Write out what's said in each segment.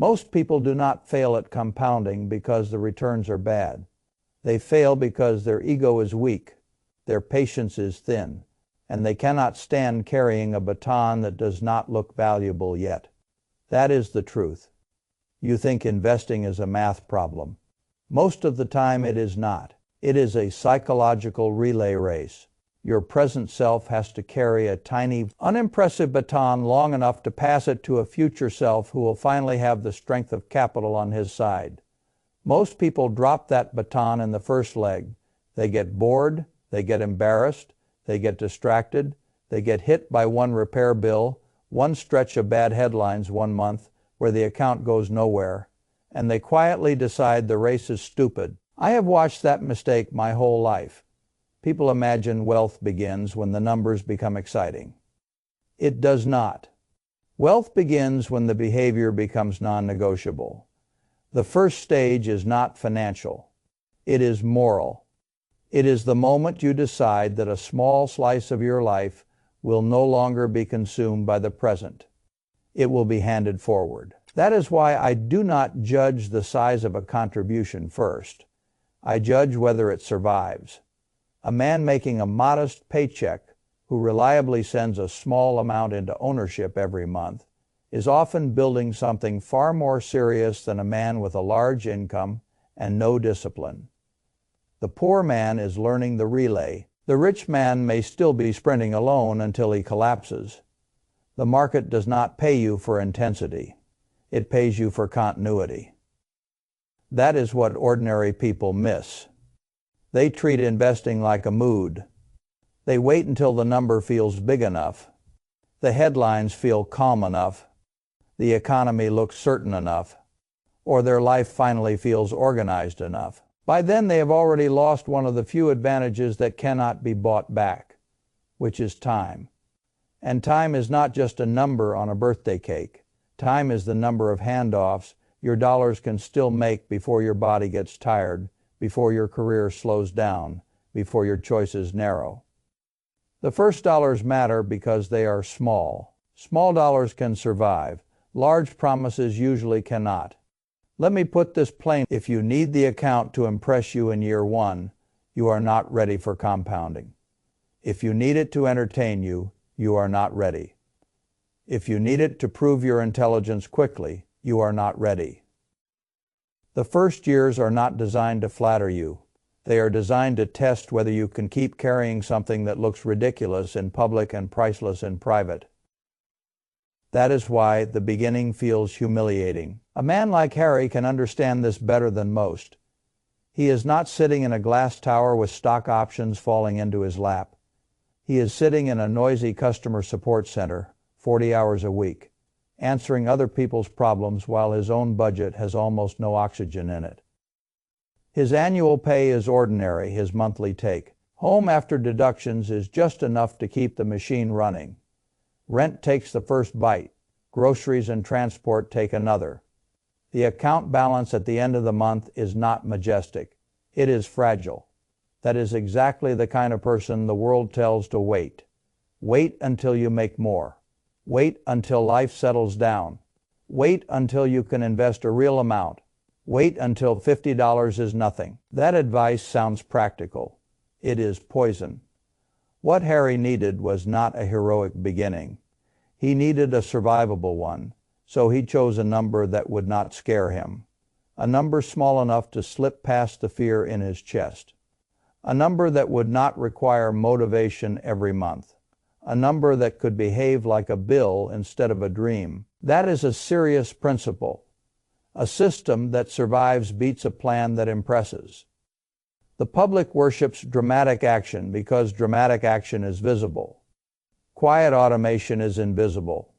Most people do not fail at compounding because the returns are bad. They fail because their ego is weak, their patience is thin, and they cannot stand carrying a baton that does not look valuable yet. That is the truth. You think investing is a math problem. Most of the time it is not. It is a psychological relay race. Your present self has to carry a tiny, unimpressive baton long enough to pass it to a future self who will finally have the strength of capital on his side. Most people drop that baton in the first leg. They get bored, they get embarrassed, they get distracted, they get hit by one repair bill, one stretch of bad headlines one month where the account goes nowhere, and they quietly decide the race is stupid. I have watched that mistake my whole life. People imagine wealth begins when the numbers become exciting. It does not. Wealth begins when the behavior becomes non-negotiable. The first stage is not financial. It is moral. It is the moment you decide that a small slice of your life will no longer be consumed by the present. It will be handed forward. That is why I do not judge the size of a contribution first. I judge whether it survives. A man making a modest paycheck who reliably sends a small amount into ownership every month is often building something far more serious than a man with a large income and no discipline. The poor man is learning the relay. The rich man may still be sprinting alone until he collapses. The market does not pay you for intensity. It pays you for continuity. That is what ordinary people miss. They treat investing like a mood. They wait until the number feels big enough, the headlines feel calm enough, the economy looks certain enough, or their life finally feels organized enough. By then they have already lost one of the few advantages that cannot be bought back, which is time. And time is not just a number on a birthday cake. Time is the number of handoffs your dollars can still make before your body gets tired, before your career slows down, before your choices narrow. The first dollars matter because they are small. Small dollars can survive. Large promises usually cannot. Let me put this plain. If you need the account to impress you in year one, you are not ready for compounding. If you need it to entertain you, you are not ready. If you need it to prove your intelligence quickly, you are not ready. The first years are not designed to flatter you. They are designed to test whether you can keep carrying something that looks ridiculous in public and priceless in private. That is why the beginning feels humiliating. A man like Harry can understand this better than most. He is not sitting in a glass tower with stock options falling into his lap. He is sitting in a noisy customer support center, 40 hours a week, answering other people's problems while his own budget has almost no oxygen in it. His annual pay is ordinary, his monthly take. Home after deductions is just enough to keep the machine running. Rent takes the first bite. Groceries and transport take another. The account balance at the end of the month is not majestic. It is fragile. That is exactly the kind of person the world tells to wait. Wait until you make more. Wait until life settles down. Wait until you can invest a real amount. Wait until $50 is nothing. That advice sounds practical. It is poison. What Harry needed was not a heroic beginning. He needed a survivable one, so he chose a number that would not scare him. A number small enough to slip past the fear in his chest. A number that would not require motivation every month. A number that could behave like a bill instead of a dream. That is a serious principle. A system that survives beats a plan that impresses. The public worships dramatic action because dramatic action is visible. Quiet automation is invisible.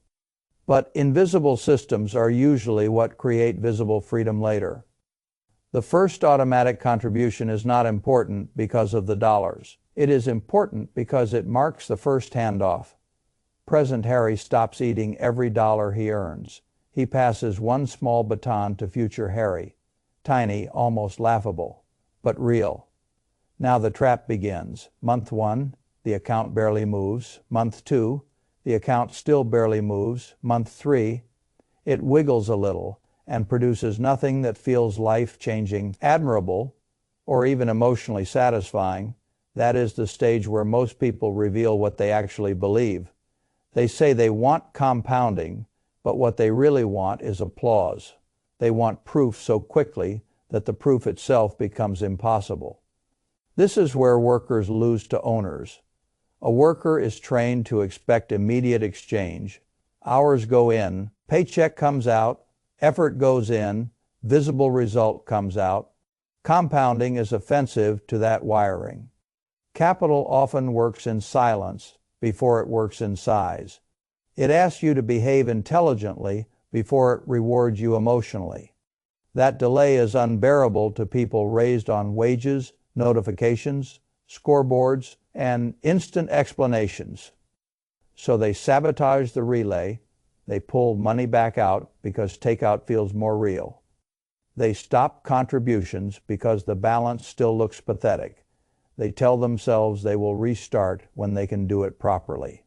But invisible systems are usually what create visible freedom later. The first automatic contribution is not important because of the dollars. It is important because it marks the first handoff. Present Harry stops eating every dollar he earns. He passes one small baton to future Harry. Tiny, almost laughable, but real. Now the trap begins. Month 1, the account barely moves. Month 2, the account still barely moves. Month 3, it wiggles a little, and produces nothing that feels life-changing, admirable, or even emotionally satisfying. That is the stage where most people reveal what they actually believe. They say they want compounding, but what they really want is applause. They want proof so quickly that the proof itself becomes impossible. This is where workers lose to owners. A worker is trained to expect immediate exchange. Hours go in, paycheck comes out, effort goes in, visible result comes out. Compounding is offensive to that wiring. Capital often works in silence before it works in size. It asks you to behave intelligently before it rewards you emotionally. That delay is unbearable to people raised on wages, notifications, scoreboards, and instant explanations. So they sabotage the relay. They pull money back out because takeout feels more real. They stop contributions because the balance still looks pathetic. They tell themselves they will restart when they can do it properly.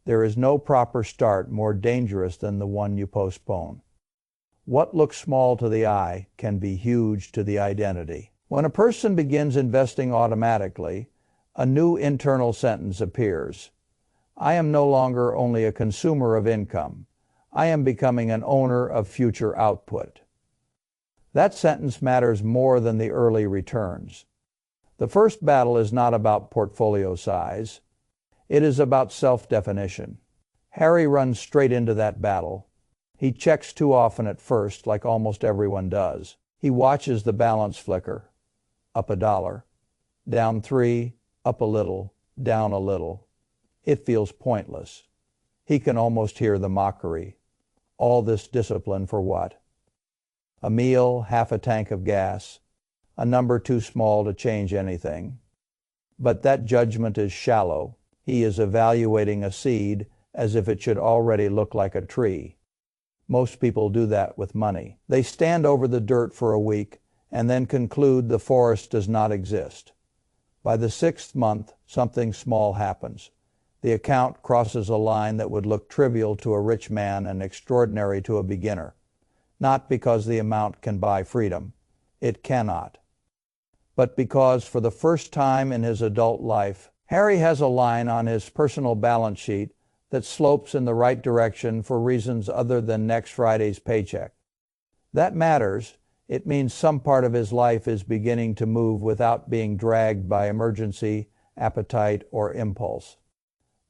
There is no proper start more dangerous than the one you postpone. What looks small to the eye can be huge to the identity. When a person begins investing automatically, a new internal sentence appears. I am no longer only a consumer of income. I am becoming an owner of future output. That sentence matters more than the early returns. The first battle is not about portfolio size. It is about self-definition. Harry runs straight into that battle. He checks too often at first, like almost everyone does. He watches the balance flicker. Up $1, down 3, up a little, down a little. It feels pointless. He can almost hear the mockery. All this discipline for what? A meal, half a tank of gas, a number too small to change anything. But that judgment is shallow. He is evaluating a seed as if it should already look like a tree. Most people do that with money. They stand over the dirt for a week and then conclude the forest does not exist. By the 6th month, something small happens. The account crosses a line that would look trivial to a rich man and extraordinary to a beginner. Not because the amount can buy freedom. It cannot. But because for the first time in his adult life, Harry has a line on his personal balance sheet that slopes in the right direction for reasons other than next Friday's paycheck. That matters. It means some part of his life is beginning to move without being dragged by emergency, appetite, or impulse.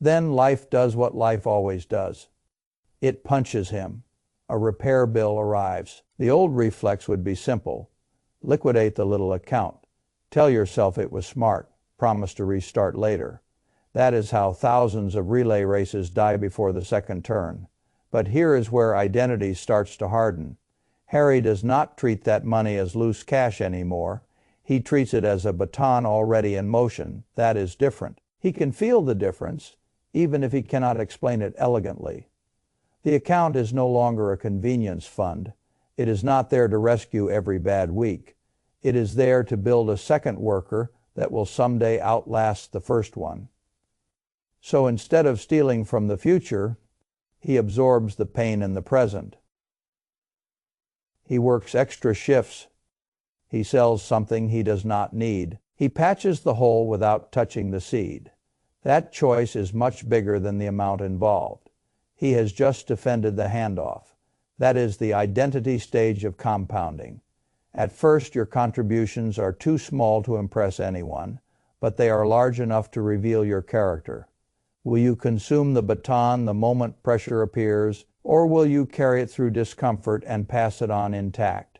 Then life does what life always does. It punches him. A repair bill arrives. The old reflex would be simple. Liquidate the little account. Tell yourself it was smart. Promise to restart later. That is how thousands of relay races die before the second turn. But here is where identity starts to harden. Harry does not treat that money as loose cash anymore. He treats it as a baton already in motion. That is different. He can feel the difference, even if he cannot explain it elegantly. The account is no longer a convenience fund. It is not there to rescue every bad week. It is there to build a second worker that will someday outlast the first one. So instead of stealing from the future, he absorbs the pain in the present. He works extra shifts. He sells something he does not need. He patches the hole without touching the seed. That choice is much bigger than the amount involved. He has just defended the handoff. That is the identity stage of compounding. At first, your contributions are too small to impress anyone, but they are large enough to reveal your character. Will you consume the baton the moment pressure appears, or will you carry it through discomfort and pass it on intact?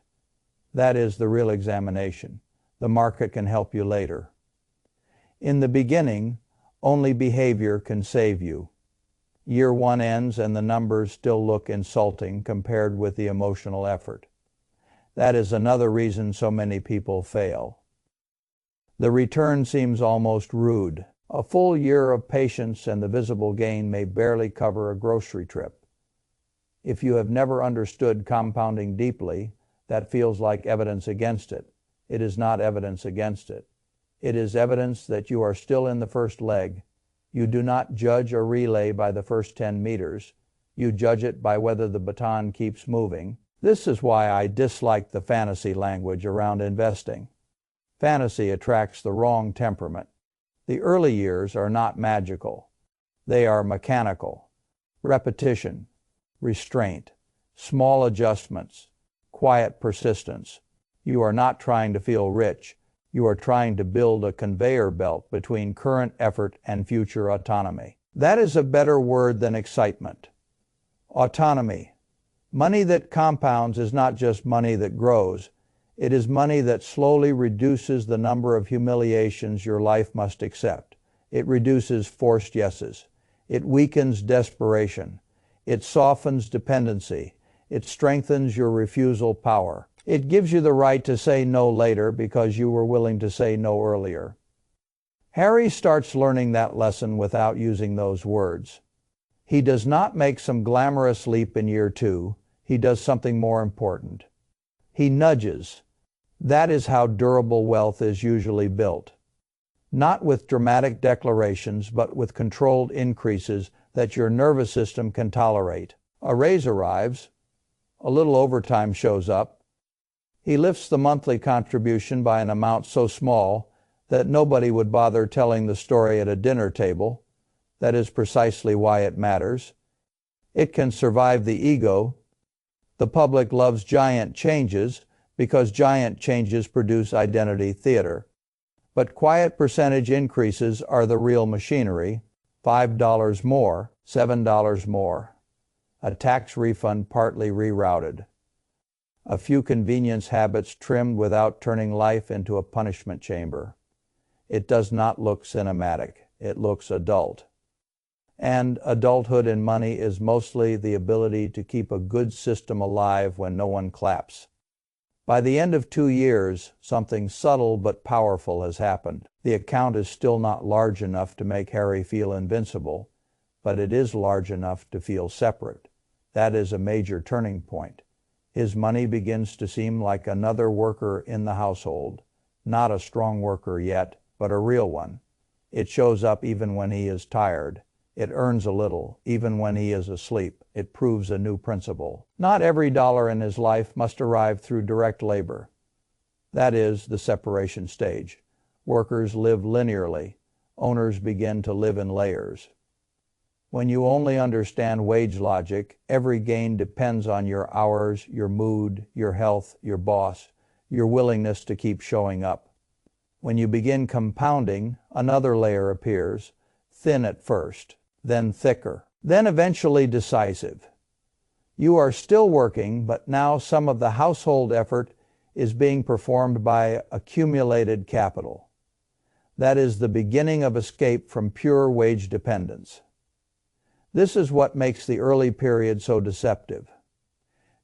That is the real examination. The market can help you later. In the beginning, only behavior can save you. Year 1 ends and the numbers still look insulting compared with the emotional effort. That is another reason so many people fail. The return seems almost rude. A full year of patience and the visible gain may barely cover a grocery trip. If you have never understood compounding deeply, that feels like evidence against it. It is not evidence against it. It is evidence that you are still in the first leg. You do not judge a relay by the first 10 meters. You judge it by whether the baton keeps moving. This is why I dislike the fantasy language around investing. Fantasy attracts the wrong temperament. The early years are not magical. They are mechanical. Repetition, restraint, small adjustments, quiet persistence. You are not trying to feel rich. You are trying to build a conveyor belt between current effort and future autonomy. That is a better word than excitement. Autonomy. Money that compounds is not just money that grows. It is money that slowly reduces the number of humiliations your life must accept. It reduces forced yeses. It weakens desperation. It softens dependency. It strengthens your refusal power. It gives you the right to say no later because you were willing to say no earlier. Harry starts learning that lesson without using those words. He does not make some glamorous leap in year 2. He does something more important. He nudges. That is how durable wealth is usually built. Not with dramatic declarations, but with controlled increases that your nervous system can tolerate. A raise arrives. A little overtime shows up. He lifts the monthly contribution by an amount so small that nobody would bother telling the story at a dinner table. That is precisely why it matters. It can survive the ego. The public loves giant changes because giant changes produce identity theater. But quiet percentage increases are the real machinery. $5 more, $7 more. A tax refund partly rerouted. A few convenience habits trimmed without turning life into a punishment chamber. It does not look cinematic. It looks adult. And adulthood in money is mostly the ability to keep a good system alive when no one claps. By the end of 2 years, something subtle but powerful has happened. The account is still not large enough to make Harry feel invincible, but it is large enough to feel separate. That is a major turning point. His money begins to seem like another worker in the household. Not a strong worker yet, but a real one. It shows up even when he is tired. It earns a little, even when he is asleep. It proves a new principle. Not every dollar in his life must arrive through direct labor. That is the separation stage. Workers live linearly. Owners begin to live in layers. When you only understand wage logic, every gain depends on your hours, your mood, your health, your boss, your willingness to keep showing up. When you begin compounding, another layer appears, thin at first, then thicker, then eventually decisive. You are still working, but now some of the household effort is being performed by accumulated capital. That is the beginning of escape from pure wage dependence. This is what makes the early period so deceptive.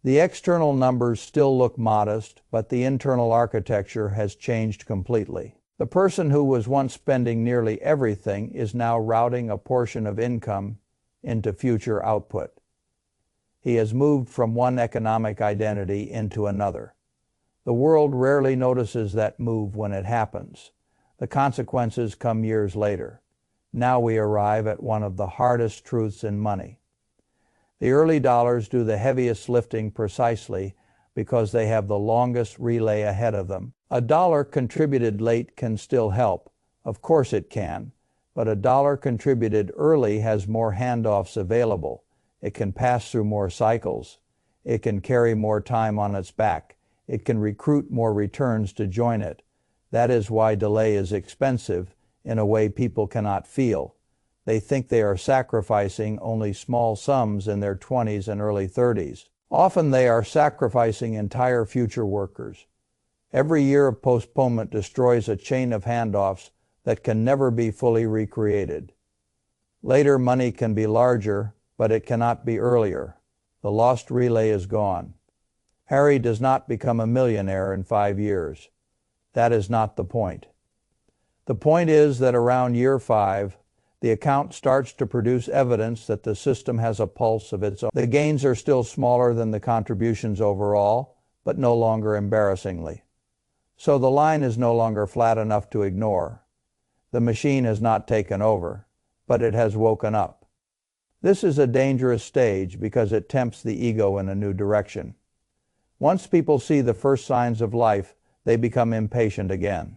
The external numbers still look modest, but the internal architecture has changed completely. The person who was once spending nearly everything is now routing a portion of income into future output. He has moved from one economic identity into another. The world rarely notices that move when it happens. The consequences come years later. Now we arrive at one of the hardest truths in money. The early dollars do the heaviest lifting precisely because they have the longest relay ahead of them. A dollar contributed late can still help. Of course it can. But a dollar contributed early has more handoffs available. It can pass through more cycles. It can carry more time on its back. It can recruit more returns to join it. That is why delay is expensive in a way people cannot feel. They think they are sacrificing only small sums in their 20s and early 30s. Often they are sacrificing entire future workers. Every year of postponement destroys a chain of handoffs that can never be fully recreated. Later money can be larger, but it cannot be earlier. The lost relay is gone. Harry does not become a millionaire in 5 years. That is not the point. The point is that around year 5, the account starts to produce evidence that the system has a pulse of its own. The gains are still smaller than the contributions overall, but no longer embarrassingly. So the line is no longer flat enough to ignore. The machine has not taken over, but it has woken up. This is a dangerous stage because it tempts the ego in a new direction. Once people see the first signs of life, they become impatient again.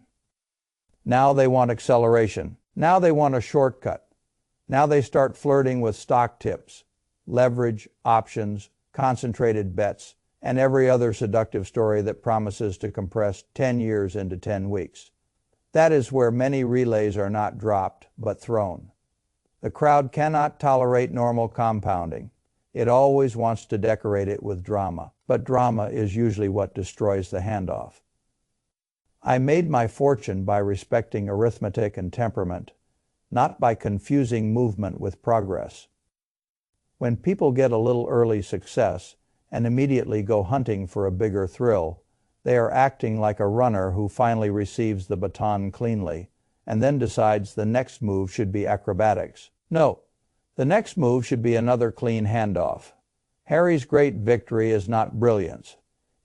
Now they want acceleration. Now they want a shortcut. Now they start flirting with stock tips, leverage, options, concentrated bets, and every other seductive story that promises to compress 10 years into 10 weeks. That is where many relays are not dropped, but thrown. The crowd cannot tolerate normal compounding. It always wants to decorate it with drama, but drama is usually what destroys the handoff. I made my fortune by respecting arithmetic and temperament, not by confusing movement with progress. When people get a little early success and immediately go hunting for a bigger thrill, they are acting like a runner who finally receives the baton cleanly and then decides the next move should be acrobatics. No, the next move should be another clean handoff. Harry's great victory is not brilliance.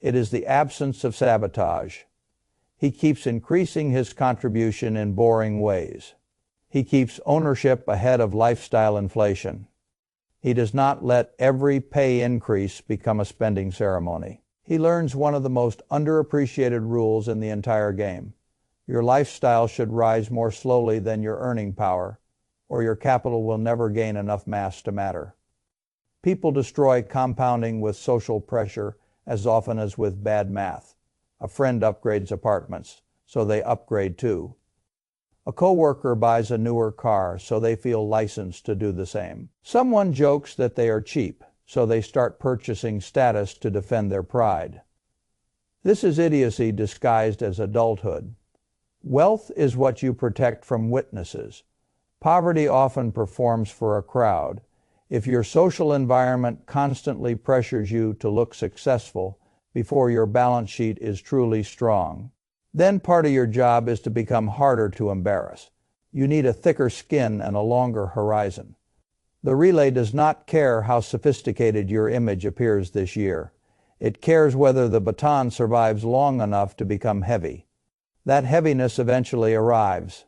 It is the absence of sabotage. He keeps increasing his contribution in boring ways. He keeps ownership ahead of lifestyle inflation. He does not let every pay increase become a spending ceremony. He learns one of the most underappreciated rules in the entire game. Your lifestyle should rise more slowly than your earning power, or your capital will never gain enough mass to matter. People destroy compounding with social pressure as often as with bad math. A friend upgrades apartments, so they upgrade too. A coworker buys a newer car, so they feel licensed to do the same. Someone jokes that they are cheap, so they start purchasing status to defend their pride. This is idiocy disguised as adulthood. Wealth is what you protect from witnesses. Poverty often performs for a crowd. If your social environment constantly pressures you to look successful before your balance sheet is truly strong, then part of your job is to become harder to embarrass. You need a thicker skin and a longer horizon. The relay does not care how sophisticated your image appears this year. It cares whether the baton survives long enough to become heavy. That heaviness eventually arrives.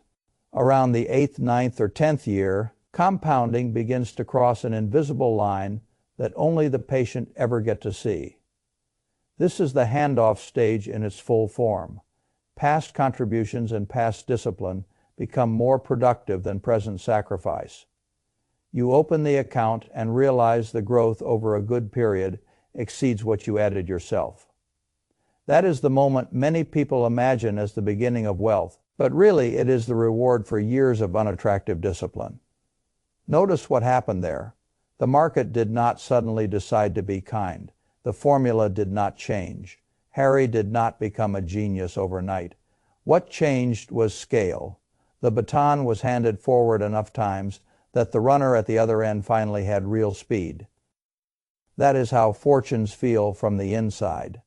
Around the 8th, 9th, or 10th year, compounding begins to cross an invisible line that only the patient ever get to see. This is the handoff stage in its full form. Past contributions and past discipline become more productive than present sacrifice. You open the account and realize the growth over a good period exceeds what you added yourself. That is the moment many people imagine as the beginning of wealth, but really it is the reward for years of unattractive discipline. Notice what happened there. The market did not suddenly decide to be kind. The formula did not change. Harry did not become a genius overnight. What changed was scale. The baton was handed forward enough times that the runner at the other end finally had real speed. That is how fortunes feel from the inside.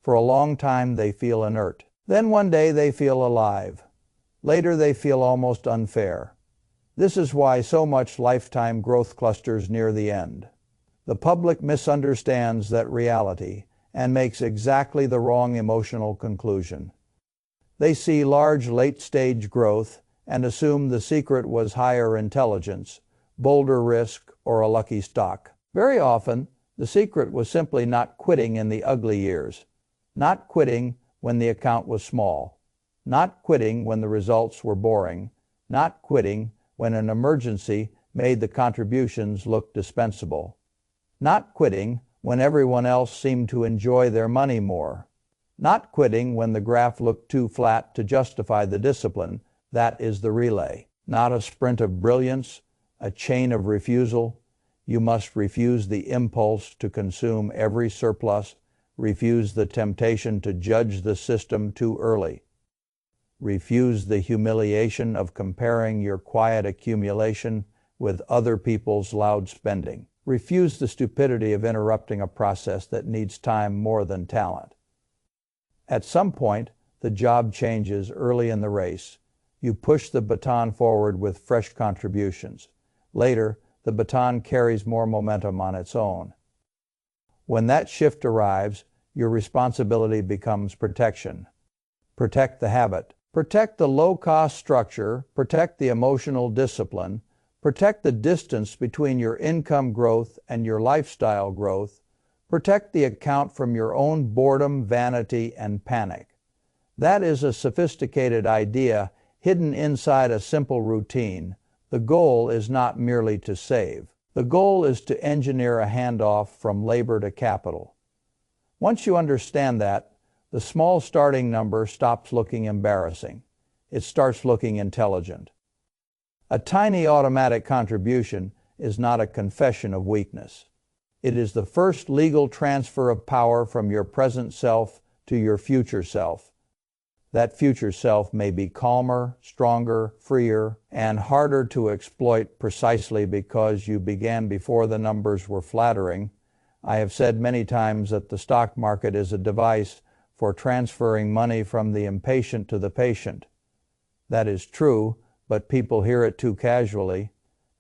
For a long time they feel inert. Then one day they feel alive. Later they feel almost unfair. This is why so much lifetime growth clusters near the end. The public misunderstands that reality and makes exactly the wrong emotional conclusion. They see large late-stage growth and assume the secret was higher intelligence, bolder risk, or a lucky stock. Very often, the secret was simply not quitting in the ugly years, not quitting when the account was small, not quitting when the results were boring, not quitting when an emergency made the contributions look dispensable, not quitting when everyone else seemed to enjoy their money more, not quitting when the graph looked too flat to justify the discipline. That is the relay, not a sprint of brilliance, a chain of refusal. You must refuse the impulse to consume every surplus, refuse the temptation to judge the system too early, refuse the humiliation of comparing your quiet accumulation with other people's loud spending. Refuse the stupidity of interrupting a process that needs time more than talent. At some point, the job changes early in the race. You push the baton forward with fresh contributions. Later, the baton carries more momentum on its own. When that shift arrives, your responsibility becomes protection. Protect the habit. Protect the low-cost structure. Protect the emotional discipline. Protect the distance between your income growth and your lifestyle growth. Protect the account from your own boredom, vanity, and panic. That is a sophisticated idea hidden inside a simple routine. The goal is not merely to save. The goal is to engineer a handoff from labor to capital. Once you understand that, the small starting number stops looking embarrassing. It starts looking intelligent. A tiny automatic contribution is not a confession of weakness. It is the first legal transfer of power from your present self to your future self. That future self may be calmer, stronger, freer, and harder to exploit precisely because you began before the numbers were flattering. I have said many times that the stock market is a device for transferring money from the impatient to the patient. That is true, but people hear it too casually.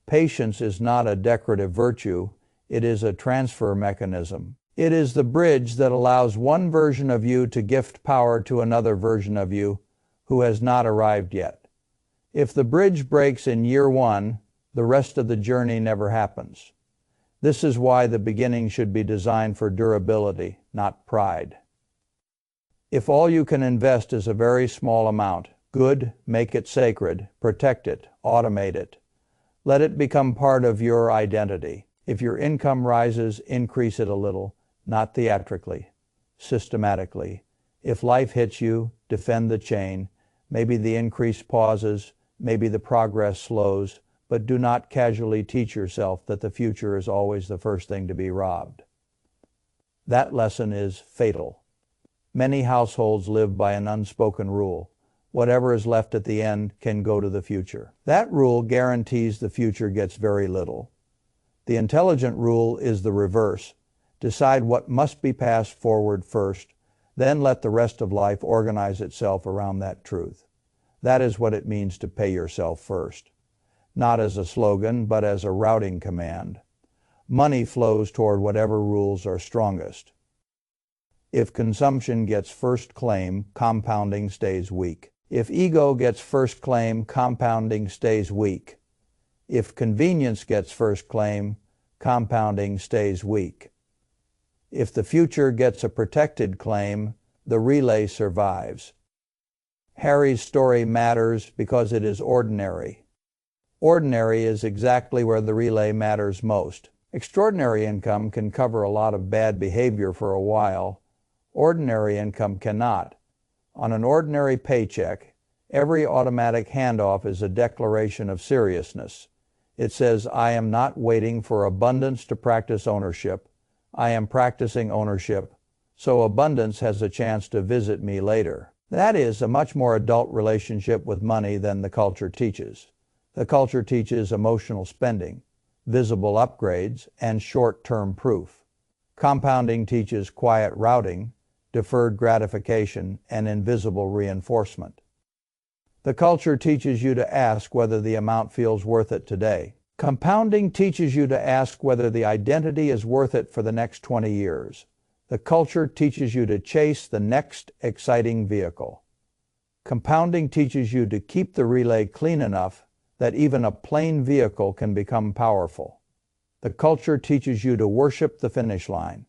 Patience is not a decorative virtue. It is a transfer mechanism. It is the bridge that allows one version of you to gift power to another version of you who has not arrived yet. If the bridge breaks in year one, the rest of the journey never happens. This is why the beginning should be designed for durability, not pride. If all you can invest is a very small amount, good, make it sacred, protect it, automate it. Let it become part of your identity. If your income rises, increase it a little, not theatrically, systematically. If life hits you, defend the chain. Maybe the increase pauses, maybe the progress slows, but do not casually teach yourself that the future is always the first thing to be robbed. That lesson is fatal. Many households live by an unspoken rule. Whatever is left at the end can go to the future. That rule guarantees the future gets very little. The intelligent rule is the reverse. Decide what must be passed forward first, then let the rest of life organize itself around that truth. That is what it means to pay yourself first. Not as a slogan, but as a routing command. Money flows toward whatever rules are strongest. If consumption gets first claim, compounding stays weak. If ego gets first claim, compounding stays weak. If convenience gets first claim, compounding stays weak. If the future gets a protected claim, the relay survives. Harry's story matters because it is ordinary. Ordinary is exactly where the relay matters most. Extraordinary income can cover a lot of bad behavior for a while. Ordinary income cannot. On an ordinary paycheck, every automatic handoff is a declaration of seriousness. It says, I am not waiting for abundance to practice ownership. I am practicing ownership, so abundance has a chance to visit me later. That is a much more adult relationship with money than the culture teaches. The culture teaches emotional spending, visible upgrades, and short-term proof. Compounding teaches quiet routing, deferred gratification, and invisible reinforcement. The culture teaches you to ask whether the amount feels worth it today. Compounding teaches you to ask whether the identity is worth it for the next 20 years. The culture teaches you to chase the next exciting vehicle. Compounding teaches you to keep the relay clean enough that even a plain vehicle can become powerful. The culture teaches you to worship the finish line.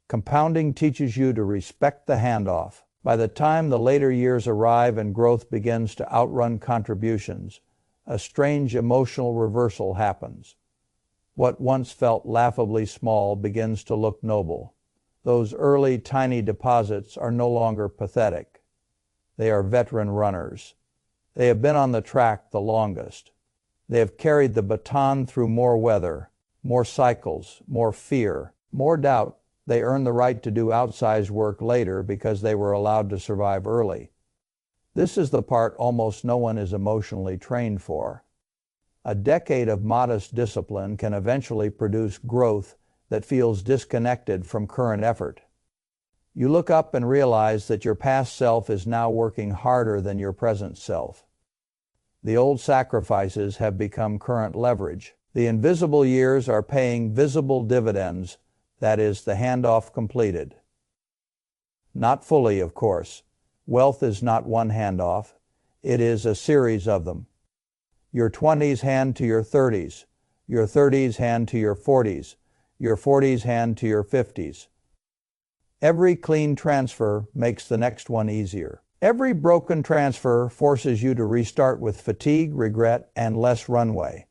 Compounding teaches you to respect the handoff. By the time the later years arrive and growth begins to outrun contributions, a strange emotional reversal happens. What once felt laughably small begins to look noble. Those early tiny deposits are no longer pathetic. They are veteran runners. They have been on the track the longest. They have carried the baton through more weather, more cycles, more fear, more doubt. They earn the right to do outsized work later because they were allowed to survive early. This is the part almost no one is emotionally trained for. A decade of modest discipline can eventually produce growth that feels disconnected from current effort. You look up and realize that your past self is now working harder than your present self. The old sacrifices have become current leverage. The invisible years are paying visible dividends, that is, the handoff completed. Not fully, of course. Wealth is not one handoff. It is a series of them. Your 20s hand to your 30s. Your 30s hand to your 40s. Your 40s hand to your 50s. Every clean transfer makes the next one easier. Every broken transfer forces you to restart with fatigue, regret, and less runway.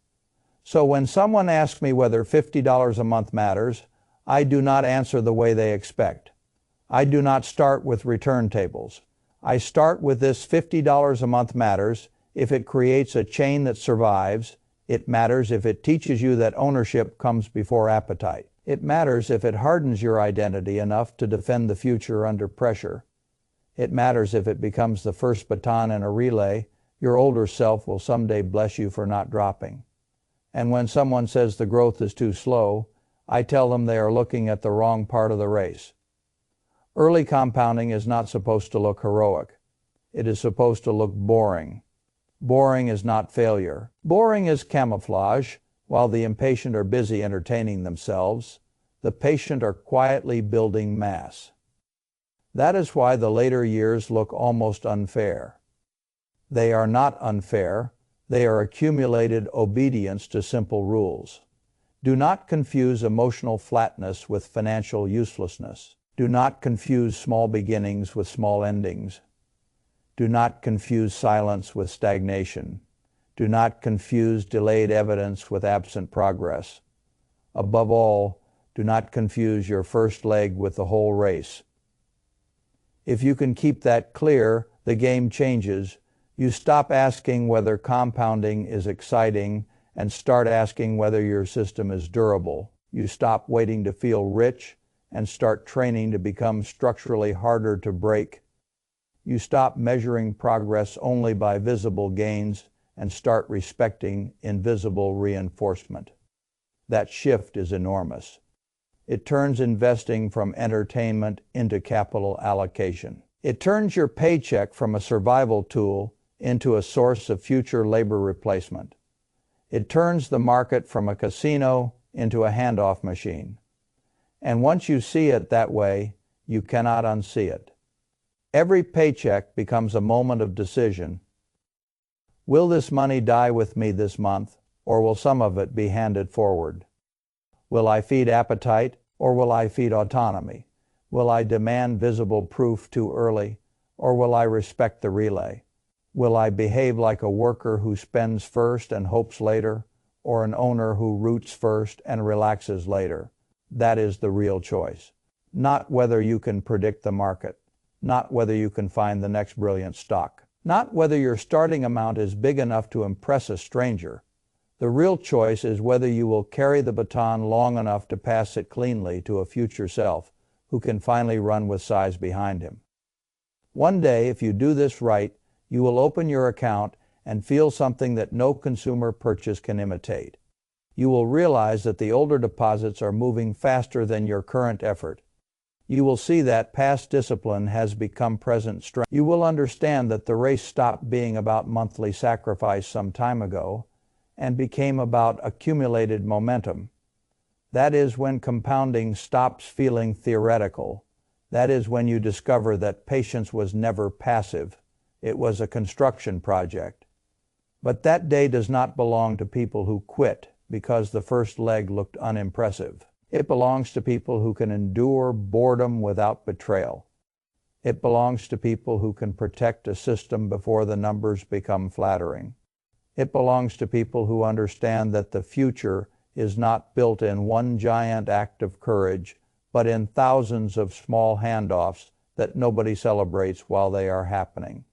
So when someone asks me whether $50 a month matters, I do not answer the way they expect. I do not start with return tables. I start with this: $50 a month matters if it creates a chain that survives. It matters if it teaches you that ownership comes before appetite. It matters if it hardens your identity enough to defend the future under pressure. It matters if it becomes the first baton in a relay your older self will someday bless you for not dropping. And when someone says the growth is too slow, I tell them they are looking at the wrong part of the race. Early compounding is not supposed to look heroic. It is supposed to look boring. Boring is not failure. Boring is camouflage. While the impatient are busy entertaining themselves, the patient are quietly building mass. That is why the later years look almost unfair. They are not unfair. They are accumulated obedience to simple rules. Do not confuse emotional flatness with financial uselessness. Do not confuse small beginnings with small endings. Do not confuse silence with stagnation. Do not confuse delayed evidence with absent progress. Above all, do not confuse your first leg with the whole race. If you can keep that clear, the game changes. You stop asking whether compounding is exciting and start asking whether your system is durable. You stop waiting to feel rich and start training to become structurally harder to break. You stop measuring progress only by visible gains and start respecting invisible reinforcement. That shift is enormous. It turns investing from entertainment into capital allocation. It turns your paycheck from a survival tool into a source of future labor replacement. It turns the market from a casino into a handoff machine. And once you see it that way, you cannot unsee it. Every paycheck becomes a moment of decision. Will this money die with me this month, or will some of it be handed forward? Will I feed appetite, or will I feed autonomy? Will I demand visible proof too early, or will I respect the relay? Will I behave like a worker who spends first and hopes later, or an owner who roots first and relaxes later? That is the real choice. Not whether you can predict the market, not whether you can find the next brilliant stock, not whether your starting amount is big enough to impress a stranger. The real choice is whether you will carry the baton long enough to pass it cleanly to a future self who can finally run with size behind him. One day, if you do this right, you will open your account and feel something that no consumer purchase can imitate. You will realize that the older deposits are moving faster than your current effort. You will see that past discipline has become present strength. You will understand that the race stopped being about monthly sacrifice some time ago and became about accumulated momentum. That is when compounding stops feeling theoretical. That is when you discover that patience was never passive. It was a construction project. But that day does not belong to people who quit because the first leg looked unimpressive. It belongs to people who can endure boredom without betrayal. It belongs to people who can protect a system before the numbers become flattering. It belongs to people who understand that the future is not built in one giant act of courage, but in thousands of small handoffs that nobody celebrates while they are happening.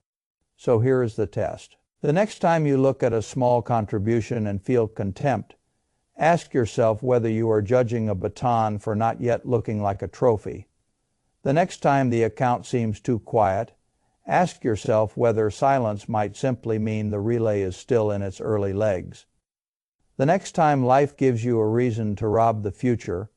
So here is the test. The next time you look at a small contribution and feel contempt, ask yourself whether you are judging a baton for not yet looking like a trophy. The next time the account seems too quiet, ask yourself whether silence might simply mean the relay is still in its early legs. The next time life gives you a reason to rob the future,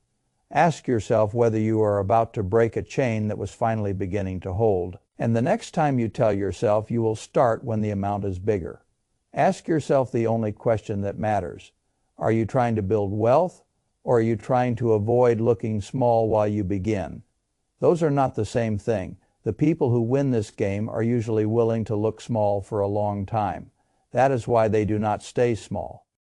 ask yourself whether you are about to break a chain that was finally beginning to hold. And the next time you tell yourself you will start when the amount is bigger, ask yourself the only question that matters. Are you trying to build wealth, or are you trying to avoid looking small while you begin? Those are not the same thing. The people who win this game are usually willing to look small for a long time. That is why they do not stay small.